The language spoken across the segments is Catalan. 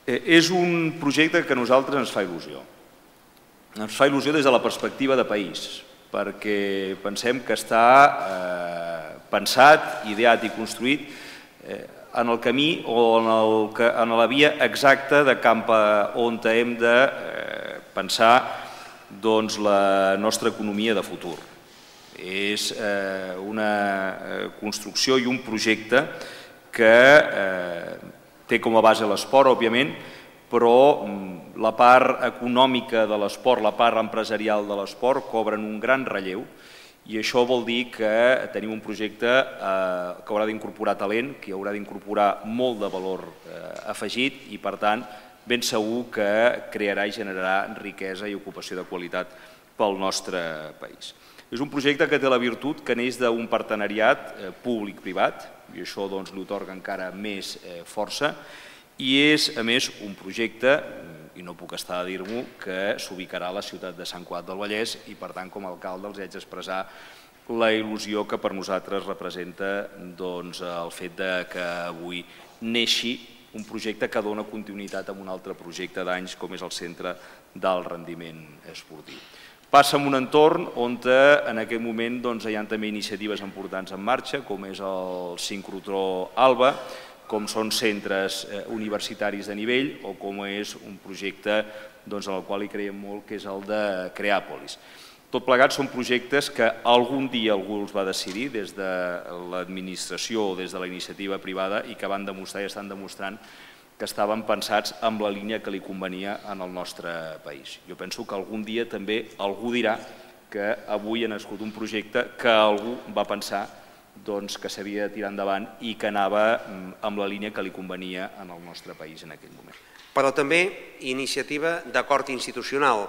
És un projecte que a nosaltres ens fa il·lusió. Ens fa il·lusió des de la perspectiva de país, perquè pensem que està pensat, ideat i construït en el camí o en la via exacta de cap on hem de pensar la nostra economia de futur. És una construcció i un projecte que té com a base l'esport, òbviament, però la part econòmica de l'esport, la part empresarial de l'esport, cobren un gran relleu i això vol dir que tenim un projecte que haurà d'incorporar talent, que haurà d'incorporar molt de valor afegit i, per tant, ben segur que crearà i generarà riquesa i ocupació de qualitat pel nostre país. És un projecte que té la virtut que neix d'un partenariat públic-privat i això li atorga encara més força i és, a més, un projecte, i no puc estar de dir-m'ho, que s'ubicarà a la ciutat de Sant Cugat del Vallès i, per tant, com a alcalde els haig d'expressar la il·lusió que per nosaltres representa el fet que avui neixi un projecte que dona continuïtat a un altre projecte d'anys com és el Centre d'Alt Rendiment Esportiu. Passa en un entorn on en aquest moment hi ha també iniciatives importants en marxa, com és el sincrotró Alba, com són centres universitaris de nivell o com és un projecte en el qual hi creiem molt, que és el de Creàpolis. Tot plegat són projectes que algun dia algú els va decidir des de l'administració o des de la iniciativa privada i que van demostrar i estan demostrant que estaven pensats amb la línia que li convenia en el nostre país. Jo penso que algun dia també algú dirà que avui ha nascut un projecte que algú va pensar que s'havia de tirar endavant i que anava amb la línia que li convenia en el nostre país en aquell moment. Però també iniciativa d'acord institucional.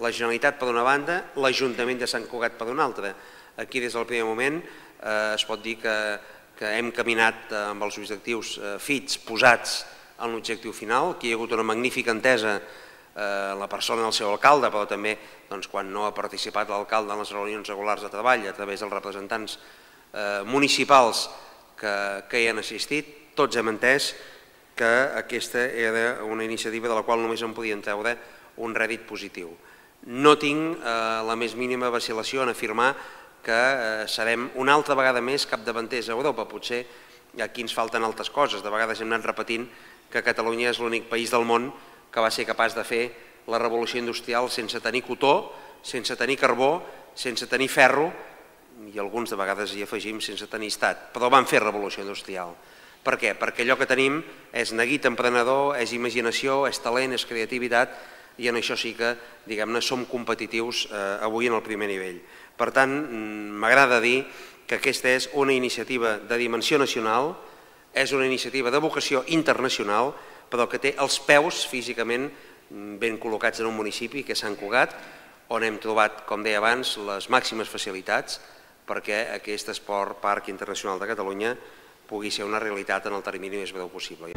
La Generalitat per una banda, l'Ajuntament de Sant Cugat per una altra. Aquí des del primer moment es pot dir que hem caminat amb els objectius fits, posats en l'objectiu final, que hi ha hagut una magnífica entesa la persona del seu alcalde, però també quan no ha participat l'alcalde en les reunions regulars de treball a través dels representants municipals que hi han assistit, tots hem entès que aquesta era una iniciativa de la qual només en podien treure un rèdit positiu. No tinc la més mínima vacil·lació en afirmar que serem una altra vegada més capdavanters a Europa. Potser aquí ens falten altres coses. De vegades hem anat repetint que Catalunya és l'únic país del món que va ser capaç de fer la revolució industrial sense tenir cotó, sense tenir carbó, sense tenir ferro i alguns de vegades hi afegim sense tenir estat, però van fer revolució industrial. Per què? Perquè allò que tenim és neguit emprenedor, és imaginació, és talent, és creativitat i en això sí que, diguem-ne, som competitius avui en el primer nivell. Per tant, m'agrada dir que aquesta és una iniciativa de dimensió nacional, és una iniciativa de vocació internacional, però que té els peus físicament ben col·locats en un municipi, que és Sant Cugat, on hem trobat, com deia abans, les màximes facilitats perquè aquest esport parc internacional de Catalunya pugui ser una realitat en el termini més breu possible.